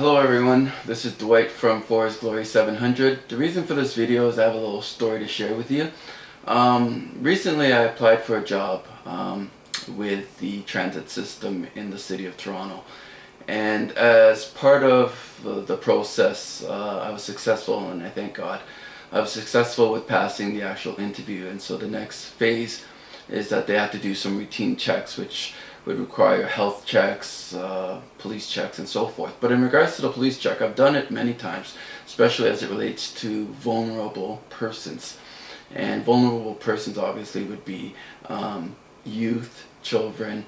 Hello everyone, this is Dwight from Forest Glory 700. The reason for this video is I have a little story to share with you. Recently I applied for a job with the transit system in the city of Toronto. And as part of the process, I was successful, and I thank God. I was successful with passing the actual interview, and so the next phase is that they have to do some routine checks, which would require health checks, police checks, and so forth. But in regards to the police check, I've done it many times, especially as it relates to vulnerable persons. And vulnerable persons obviously would be youth, children,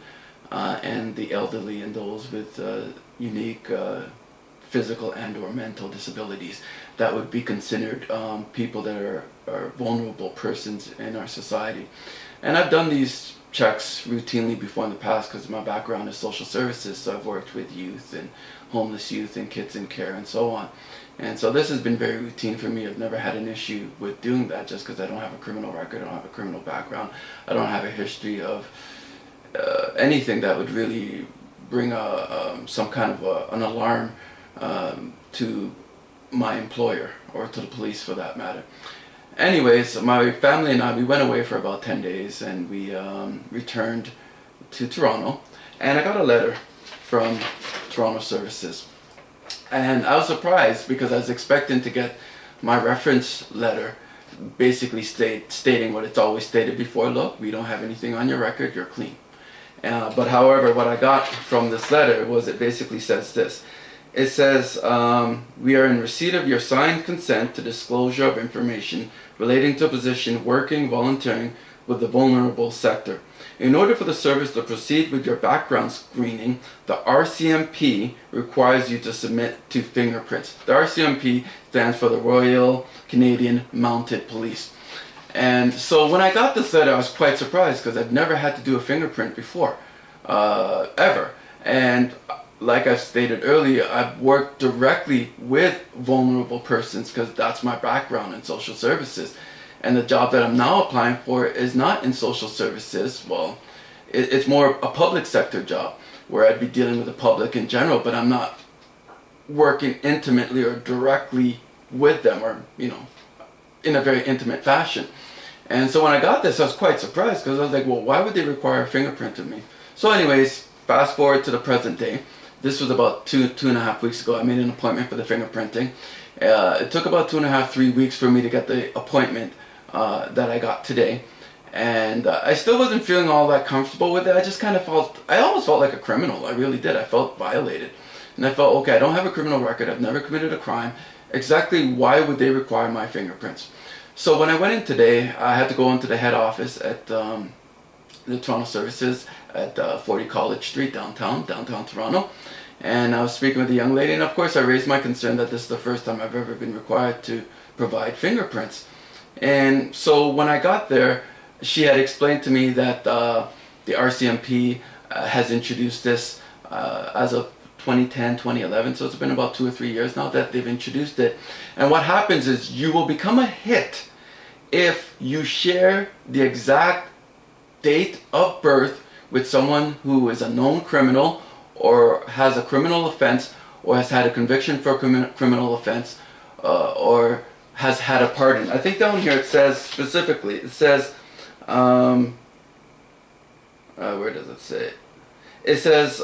and the elderly, and those with unique physical and or mental disabilities. That would be considered people that are vulnerable persons in our society. And I've done these checks routinely before in the past because my background is social services, so I've worked with youth and homeless youth and kids in care and so on. And so this has been very routine for me. I've never had an issue with doing that just because I don't have a criminal record, I don't have a criminal background, I don't have a history of anything that would really bring some kind of an alarm to my employer or to the police for that matter. Anyways, my family and I, we went away for about 10 days and we returned to Toronto, and I got a letter from Toronto Services. And I was surprised because I was expecting to get my reference letter basically stating what it's always stated before: look, we don't have anything on your record, you're clean. But however, what I got from this letter was, it basically says this. It says, we are in receipt of your signed consent to disclosure of information relating to a position working volunteering with the vulnerable sector. In order for the service to proceed with your background screening, the RCMP requires you to submit to fingerprints. The RCMP stands for the Royal Canadian Mounted Police. And so when I got this letter, I was quite surprised because I've never had to do a fingerprint before, ever. And like I stated earlier, I've worked directly with vulnerable persons because that's my background in social services. And the job that I'm now applying for is not in social services. Well, it's more a public sector job where I'd be dealing with the public in general, but I'm not working intimately or directly with them, or, you know, in a very intimate fashion. And so when I got this, I was quite surprised because I was like, well, why would they require a fingerprint of me? So anyways, fast forward to the present day. This was about two and a half weeks ago. I made an appointment for the fingerprinting. It took about 2.5, 3 weeks for me to get the appointment that I got today. And I still wasn't feeling all that comfortable with it. I just kind of I almost felt like a criminal. I really did. I felt violated. And I felt, okay, I don't have a criminal record. I've never committed a crime. Exactly why would they require my fingerprints? So when I went in today, I had to go into the head office at the Toronto Services at 40 College Street, downtown Toronto. And I was speaking with a young lady, and of course I raised my concern that this is the first time I've ever been required to provide fingerprints. And so when I got there, she had explained to me that the RCMP has introduced this as of 2010, 2011, so it's been about 2 or 3 years now that they've introduced it. And what happens is you will become a hit if you share the exact date of birth with someone who is a known criminal or has a criminal offense or has had a conviction for a criminal offense or has had a pardon. I think down here it says specifically, it says, where does it say? It says,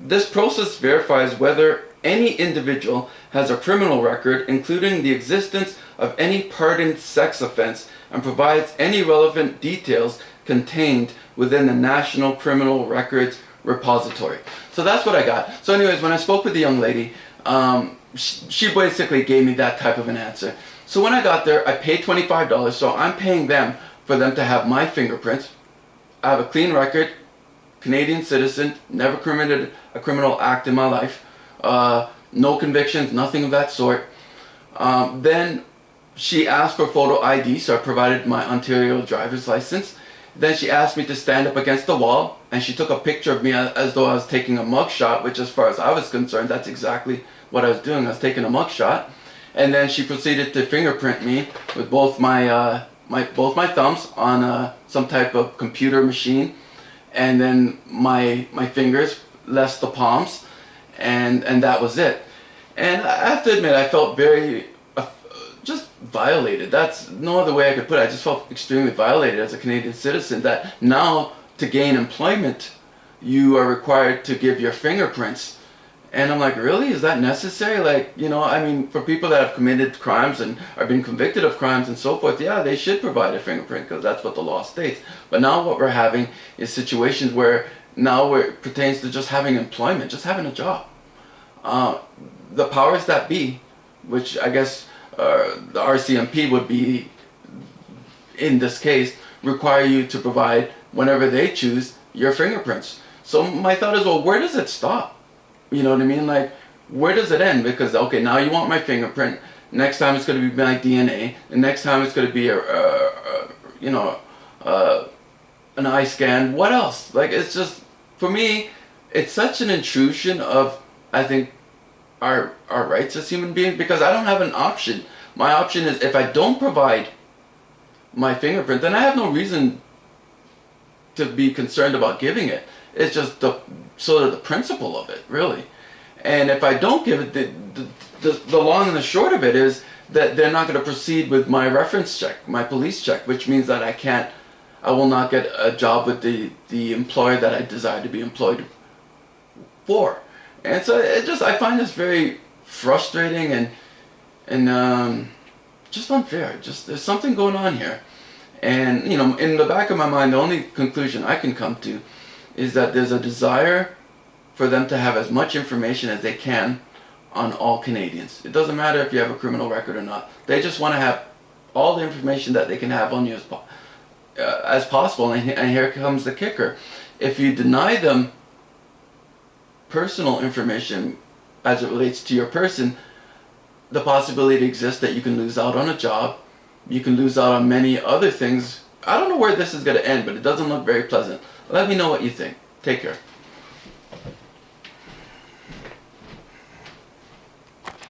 this process verifies whether any individual has a criminal record, including the existence of any pardoned sex offense, and provides any relevant details contained within the National Criminal Records Repository. So that's what I got. So anyways, when I spoke with the young lady, she basically gave me that type of an answer. So when I got there, I paid $25, so I'm paying them for them to have my fingerprints. I have a clean record, Canadian citizen, never committed a criminal act in my life, no convictions, nothing of that sort. Then she asked for photo ID, so I provided my Ontario driver's license. Then she asked me to stand up against the wall, and she took a picture of me as though I was taking a mugshot, which as far as I was concerned, that's exactly what I was doing. I was taking a mugshot. And then she proceeded to fingerprint me with both my thumbs on some type of computer machine, and then my fingers, less the palms, and that was it. And I have to admit, I felt very just violated. That's no other way I could put it. I just felt extremely violated as a Canadian citizen that now to gain employment, you are required to give your fingerprints. And I'm like, really? Is that necessary? Like, you know, I mean, for people that have committed crimes and are being convicted of crimes and so forth, yeah, they should provide a fingerprint because that's what the law states. But now what we're having is situations where now it pertains to just having employment, just having a job. The powers that be, which I guess the RCMP would be in this case, require you to provide, whenever they choose, your fingerprints. So my thought is, well, where does it stop? You know what I mean? Like, where does it end? Because, okay, now you want my fingerprint. Next time it's going to be my DNA. The next time it's going to be an eye scan. What else? Like, it's just, for me, it's such an intrusion of, I think, our rights as human beings, because I don't have an option. My option is, if I don't provide my fingerprint, then I have no reason to be concerned about giving it. It's just the sort of the principle of it, really. And if I don't give it, the long and the short of it is that they're not going to proceed with my reference check, my police check, which means that I will not get a job with the employer that I desire to be employed for. And so I find this very frustrating and just unfair. Just there's something going on here. And, you know, in the back of my mind, the only conclusion I can come to is that there's a desire for them to have as much information as they can on all Canadians. It doesn't matter if you have a criminal record or not. They just want to have all the information that they can have on you as possible. And here comes the kicker. If you deny them personal information as it relates to your person, the possibility exists that you can lose out on a job. You can lose out on many other things. I don't know where this is going to end, but it doesn't look very pleasant. Let me know what you think. Take care.